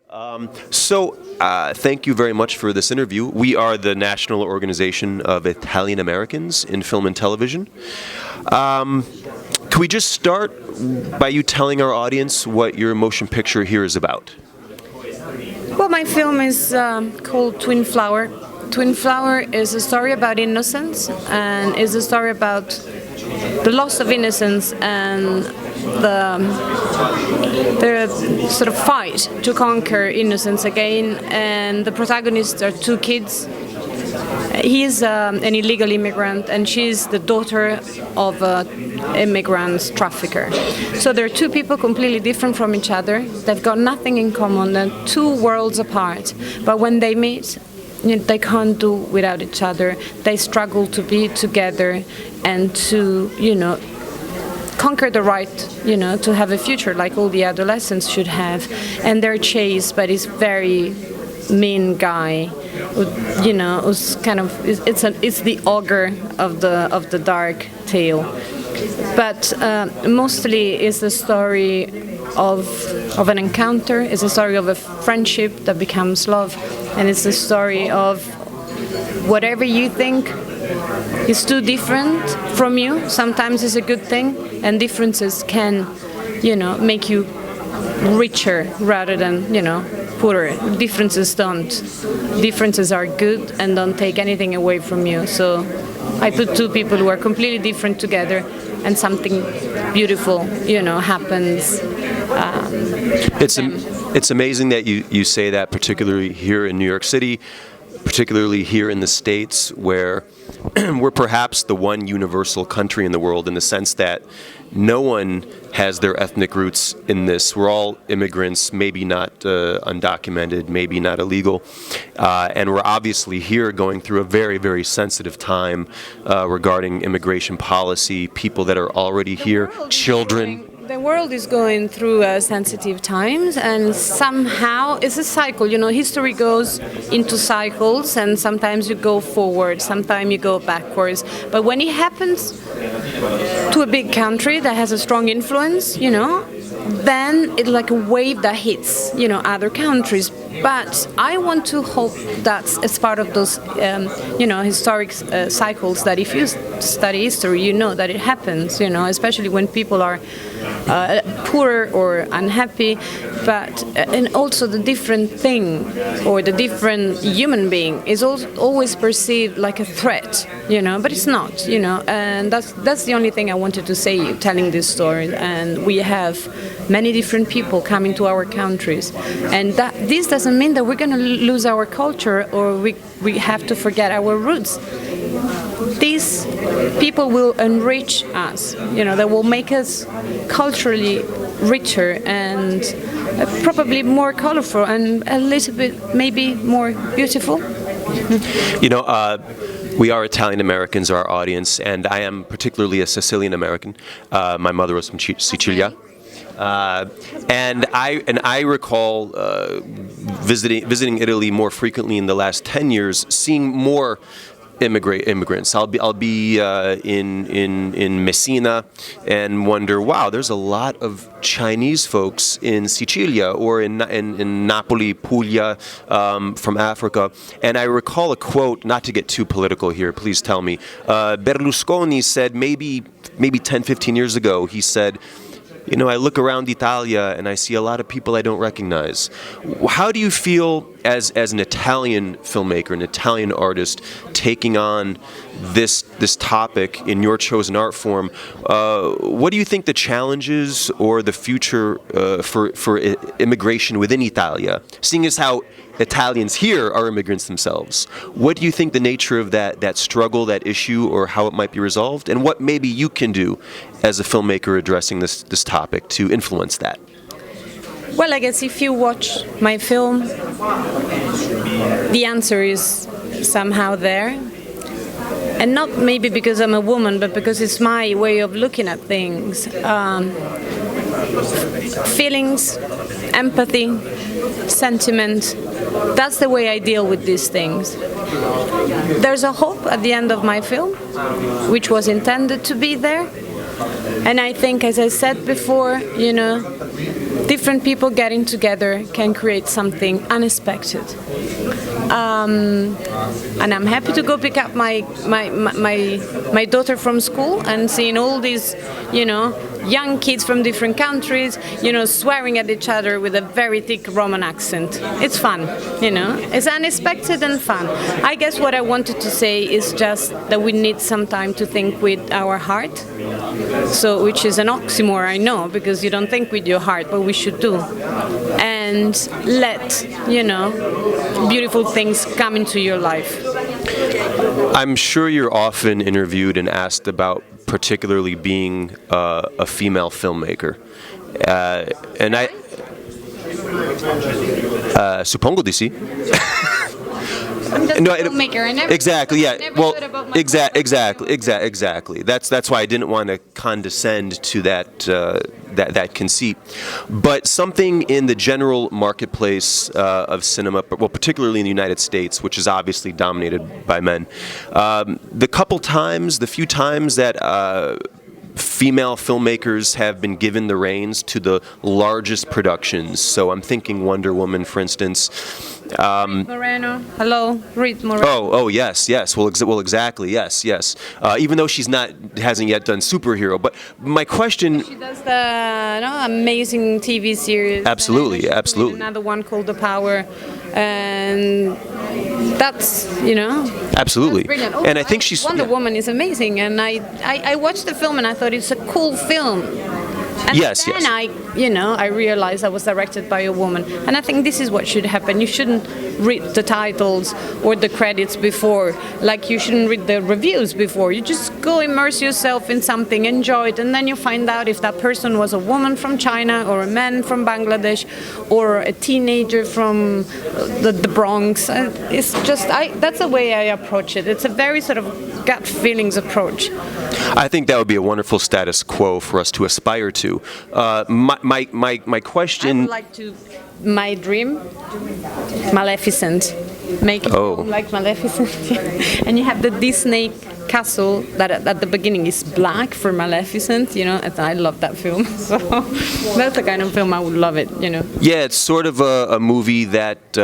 Thank you very much for this interview. We are the National Organization of Italian Americans in Film and Television. Can we just start by you telling our audience what your motion picture here is about? Well, my film is called Twin Flower. Twin Flower is a story about innocence, and is a story about the loss of innocence and the sort of fight to conquer innocence again. And the protagonists are two kids. He's an illegal immigrant, and she's the daughter of an immigrant trafficker. So they're two people completely different from each other. They've got nothing in common. They're two worlds apart. But when they meet, they can't do without each other. They struggle to be together and to, conquer the right, to have a future like all the adolescents should have. And they're chased by this very mean guy, who's kind of it's the ogre of the dark tale. But mostly it's the story of an encounter. It's a story of a friendship that becomes love, and it's the story of whatever you think is too different from you. Sometimes it's a good thing, and differences can, make you richer rather than, poorer. Differences don't. Differences are good and don't take anything away from you. So I put two people who are completely different together, and something beautiful, happens. It's amazing that you say that, particularly here in New York City, particularly here in the States, where we're perhaps the one universal country in the world in the sense that no one has their ethnic roots in this. We're all immigrants, maybe not undocumented, maybe not illegal. And we're obviously here going through a very, very sensitive time regarding immigration policy, people that are already here, children. The world is going through sensitive times, and somehow it's a cycle. History goes into cycles, and sometimes you go forward, sometimes you go backwards. But when it happens to a big country that has a strong influence, then it's like a wave that hits, other countries. But I want to hope that it's part of those, historic cycles that if you study history, you know that it happens, especially when people are poor or unhappy. But and also the different thing or the different human being is always perceived like a threat, but it's not, and that's the only thing I wanted to say telling this story. And we have many different people coming to our countries, and this doesn't mean that we're going to lose our culture or we have to forget our roots. These people will enrich us, they will make us culturally richer and probably more colorful and a little bit maybe more beautiful. We are Italian Americans, our audience, and I am particularly a Sicilian American. My mother was from Sicilia. And I recall visiting Italy more frequently in the last 10 years, seeing more immigrants. I'll be in Messina and wonder, wow, there's a lot of Chinese folks in Sicilia or in Napoli, Puglia, from Africa. And I recall a quote, not to get too political here, please tell me. Berlusconi said maybe 10, 15 years ago, he said, I look around Italia and I see a lot of people I don't recognize. How do you feel as an Italian filmmaker, an Italian artist, taking on this topic in your chosen art form? What do you think the challenges or the future for immigration within Italia, seeing as how Italians here are immigrants themselves? What do you think the nature of that struggle, that issue, or how it might be resolved, and what maybe you can do as a filmmaker addressing this topic to influence that? Well, I guess if you watch my film, the answer is somehow there. And not maybe because I'm a woman, but because it's my way of looking at things. Feelings, empathy, sentiment, that's the way I deal with these things. There's a hope at the end of my film, which was intended to be there. And I think, as I said before, different people getting together can create something unexpected. And I'm happy to go pick up my daughter from school and seeing all these, young kids from different countries, swearing at each other with a very thick Roman accent. It's fun, It's unexpected and fun. I guess what I wanted to say is just that we need some time to think with our heart. So, which is an oxymoron, I know, because you don't think with your heart, but we should do. And let, beautiful things come into your life. I'm sure you're often interviewed and asked about particularly being a female filmmaker. And I... Suppongo di sì. I'm just a filmmaker. I never exactly. Yeah. Never Well, thought about my exactly. That's why I didn't want to condescend to that conceit. But something in the general marketplace of cinema, well, particularly in the United States, which is obviously dominated by men, the few times that female filmmakers have been given the reins to the largest productions. So I'm thinking Wonder Woman, for instance. Moreno. Hello, Reed Moreno. Oh, yes. Well, exactly. Yes. Even though hasn't yet done superhero, but my question. She does the amazing TV series. Absolutely. Another one called The Power, and that's Absolutely. that's brilliant. And I think she's Wonder Woman is amazing, and I watched the film and I thought it's a cool film. And then I realized I was directed by a woman. And I think this is what should happen. You shouldn't read the titles or the credits before, like you shouldn't read the reviews before. You just go immerse yourself in something, enjoy it, and then you find out if that person was a woman from China or a man from Bangladesh or a teenager from the Bronx. It's just, that's the way I approach it. It's a very sort of gut feelings approach. I think that would be a wonderful status quo for us to aspire to. My question. I would like to. My dream, Maleficent. Make it like Maleficent. And you have the Disney castle that at the beginning is black for Maleficent, and I love that film. So that's the kind of film I would love it, Yeah, it's sort of a movie that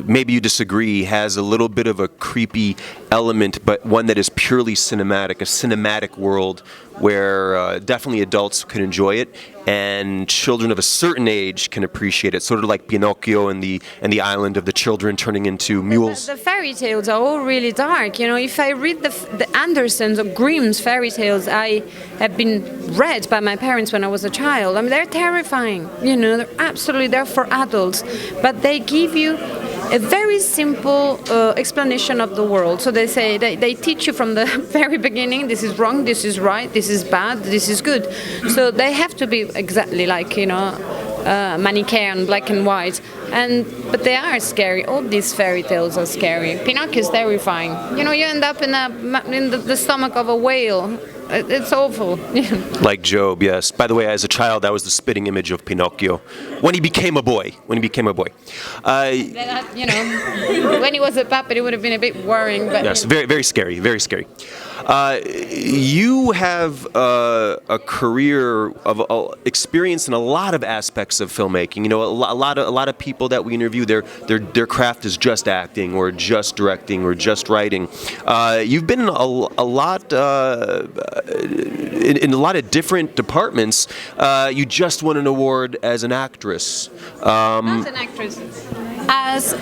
maybe you disagree, has a little bit of a creepy element, but one that is purely cinematic, a cinematic world where definitely adults can enjoy it and children of a certain age can appreciate it, sort of like Pinocchio and the island of the children turning into mules. The fairy tales are all really dark. If I read the Andersens or Grimm's fairy tales, I have been read by my parents when I was a child. I mean, they're terrifying. They're for adults, but they give you a very simple explanation of the world. So they say they teach you from the very beginning. This is wrong. This is right. This is bad. This is good. So they have to be exactly like Manichaean, black and white. But they are scary. All these fairy tales are scary. Pinocchio is terrifying. You end up in the stomach of a whale. It's awful. Like Job, yes. By the way, as a child, that was the spitting image of Pinocchio. When he became a boy. When he was a puppet, it would have been a bit worrying. But yes, very, very scary. Very scary. You have a career of experience in a lot of aspects of filmmaking. A lot of people that we interview, their craft is just acting, or just directing, or just writing. You've been in a lot in a lot of different departments. You just won an award as an actress. Not an actress. As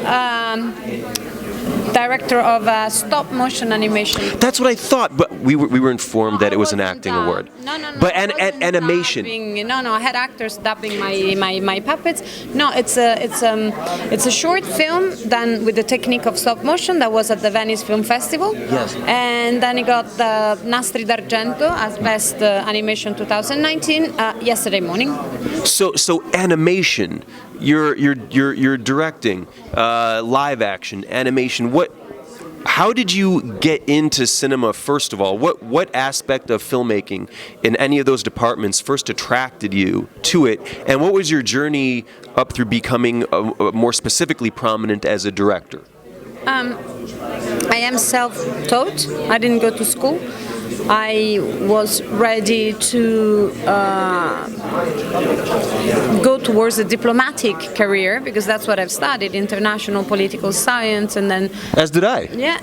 director of stop motion animation. That's what I thought, but we were informed that it was an acting award. No. But animation. I had actors dubbing my puppets. No, it's a short film done with the technique of stop motion that was at the Venice Film Festival. Yes. And then it got the Nastri d'Argento as best animation 2019 yesterday morning. So animation. You're directing live action animation. How did you get into cinema, first of all? What aspect of filmmaking in any of those departments first attracted you to it? And what was your journey up through becoming more specifically prominent as a director? I am self-taught. I didn't go to school. I was ready to go towards a diplomatic career, because that's what I've studied, international political science, and then... As did I. Yeah.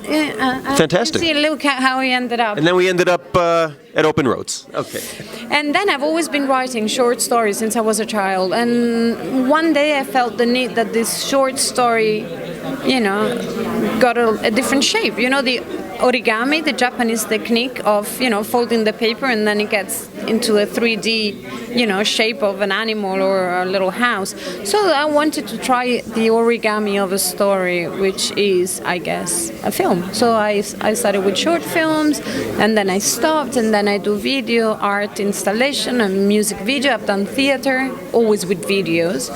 Fantastic. See, look at how we ended up. And then we ended up at Open Roads. Okay. And then I've always been writing short stories since I was a child. And one day I felt the need that this short story, got a different shape. The origami, the Japanese technique of, folding the paper and then it gets into a 3D, shape of an animal or a little house. So I wanted to try the origami of a story, which is, I guess, a film. So I started with short films, and then I stopped, and then I do video, art installation, and music video. I've done theater, always with videos.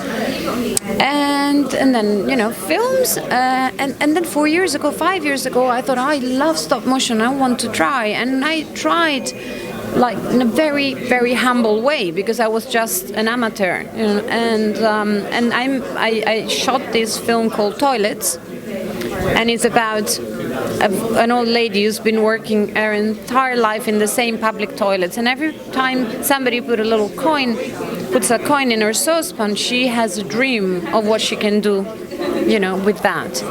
And then, films. And then 5 years ago, I thought, I love stop motion, I want to try. And I tried like in a very, very humble way, because I was just an amateur, and I shot this film called Toilets, and it's about an old lady who's been working her entire life in the same public toilets, and every time somebody puts a coin in her saucepan, she has a dream of what she can do, with that.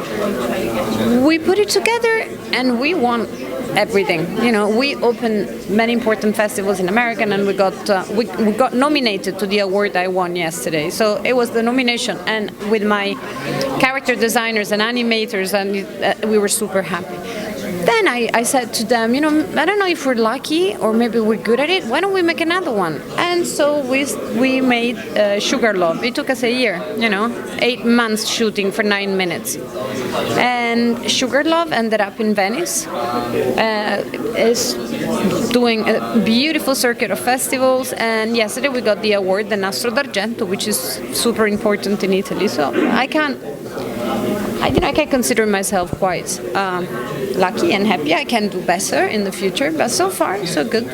We put it together and we won everything. We opened many important festivals in America, and we got nominated to the award I won yesterday. So it was the nomination, and with my character designers and animators, and we were super happy. Then I said to them, I don't know if we're lucky or maybe we're good at it. Why don't we make another one? And so we made Sugar Love. It took us a year, 8 months shooting for 9 minutes. And Sugar Love ended up in Venice. Is doing a beautiful circuit of festivals. And yesterday we got the award, the Nastro d'Argento, which is super important in Italy. So I can consider myself quite lucky and happy. I can do better in the future, but so far, so good.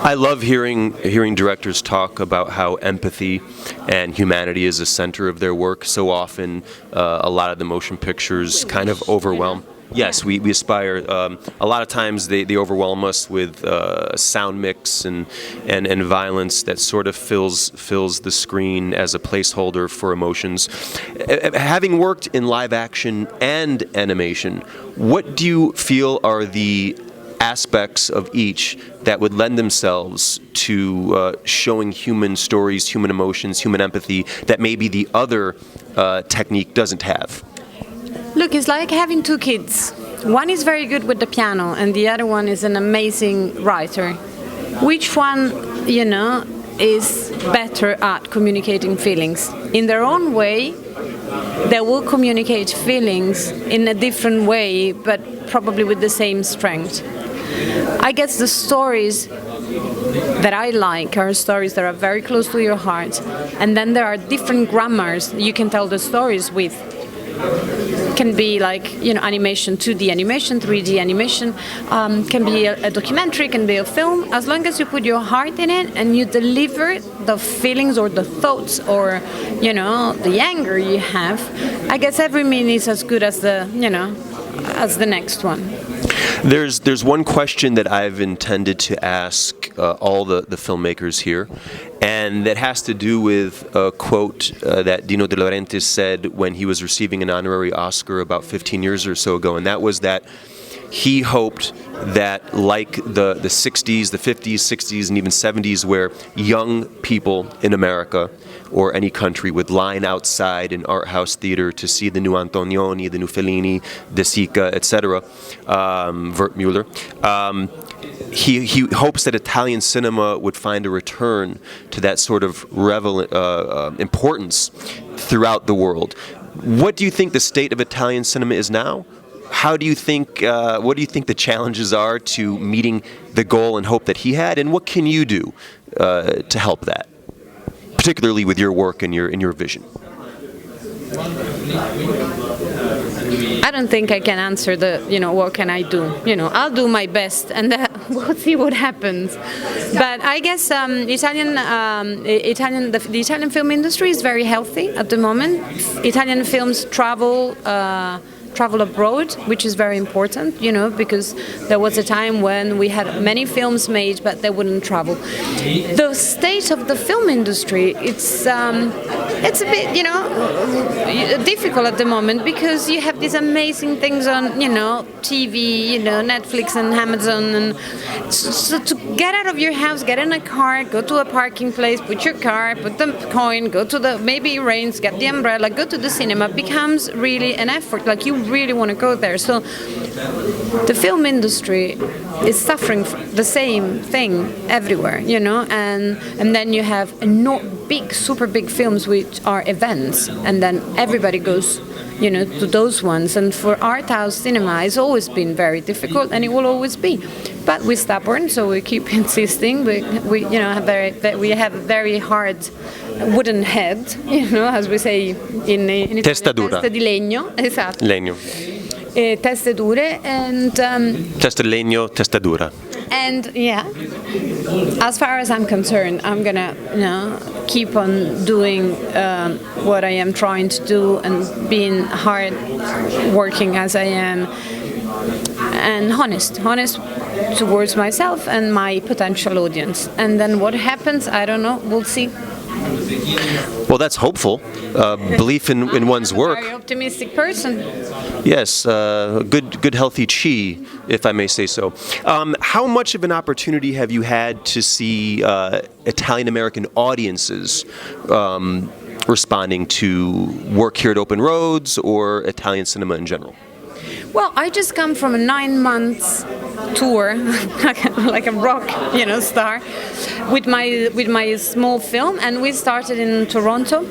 I love hearing directors talk about how empathy and humanity is the center of their work. So often, a lot of the motion pictures kind of overwhelm. Yes, we aspire. A lot of times they overwhelm us with sound mix and violence that sort of fills the screen as a placeholder for emotions. Having worked in live action and animation, what do you feel are the aspects of each that would lend themselves to showing human stories, human emotions, human empathy that maybe the other technique doesn't have? Look, it's like having two kids. One is very good with the piano, and the other one is an amazing writer. Which one, is better at communicating feelings? In their own way, they will communicate feelings in a different way, but probably with the same strength. I guess the stories that I like are stories that are very close to your heart, and then there are different grammars you can tell the stories with. Can be like, animation, 2D animation, 3D animation, can be a documentary, can be a film. As long as you put your heart in it and you deliver the feelings or the thoughts or, the anger you have, I guess every minute is as good as the next one. There's one question that I've intended to ask all the filmmakers here, and that has to do with a quote that Dino De Laurentiis said when he was receiving an honorary Oscar about 15 years or so ago, and that was that he hoped that, like the 60s, the 50s, 60s, and even 70s, where young people in America or any country would line outside an art house theater to see the new Antonioni, the new Fellini, De Sica, etc., Wertmüller. He hopes that Italian cinema would find a return to that sort of importance throughout the world. What do you think the state of Italian cinema is now? How do you think? What do you think the challenges are to meeting the goal and hope that he had, and what can you do to help that, particularly with your work and your vision? I don't think I can answer what can I do? I'll do my best, and we'll see what happens. But I guess the Italian film industry is very healthy at the moment. Italian films travel travel abroad, which is very important, you know, because there was a time when we had many films made, but they wouldn't travel. The state of the film industry, it's a bit, you know, difficult at the moment because you have these amazing things on, you know, TV, you know, Netflix and Amazon, and so to get out of your house, get in a car, go to a parking place, put your car, put the coin, go to the, maybe it rains, get the umbrella, go to the cinema, becomes really an effort. Like you really want to go there. So the film industry is suffering the same thing everywhere, you know, and then you have big, super big films which are events, and then everybody goes, you know, to those ones. And for art house cinema, it's always been very difficult, and it will always be. But we're stubborn, so we keep insisting. We you know, we have a very hard wooden head, you know, as we say in Italian. Testa dura. Testa di legno, esatto. Legno. Teste dure, and Testa di legno, testa dura. and yeah, as far as I'm concerned, I'm gonna, you know, keep on doing what I am trying to do and being hard working as I am, and honest towards myself and my potential audience. And then what happens, I don't know, we'll see. Well, that's hopeful. Belief in one's work. I'm a very optimistic person. Yes, good healthy chi, if I may say so. How much of an opportunity have you had to see Italian-American audiences responding to work here at Open Roads or Italian cinema in general? Well, I just come from a 9 months tour, like a rock, you know, star, with my small film, and we started in Toronto,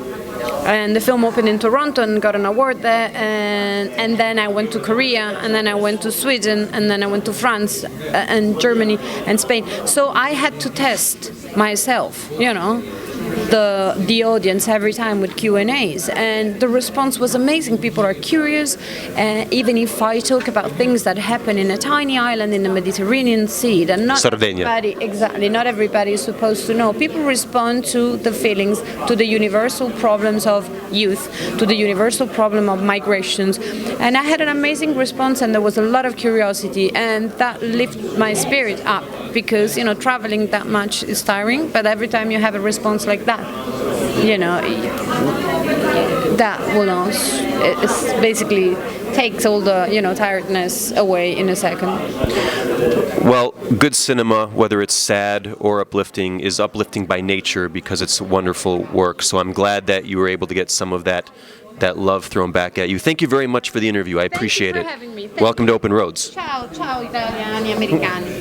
and the film opened in Toronto and got an award there, and then I went to Korea, and then I went to Sweden, and then I went to France and Germany and Spain. So I had to test myself, you know, the audience every time with Q&As, and the response was amazing. People are curious, even if I talk about things that happen in a tiny island in the Mediterranean Sea that not Sardinia. not everybody is supposed to know. People respond to the feelings, to the universal problems of youth, to the universal problem of migrations, and I had an amazing response, and there was a lot of curiosity, and that lifted my spirit up, because, you know, traveling that much is tiring, but every time you have a response like that, you know, that will it's basically takes all the, you know, tiredness away in a second. Well, good cinema, whether it's sad or uplifting, is uplifting by nature because it's wonderful work. So I'm glad that you were able to get some of that love thrown back at you. Thank you very much for the interview. I appreciate it. Thank you for having me. Welcome to Open Roads. Ciao, ciao italiani, americani.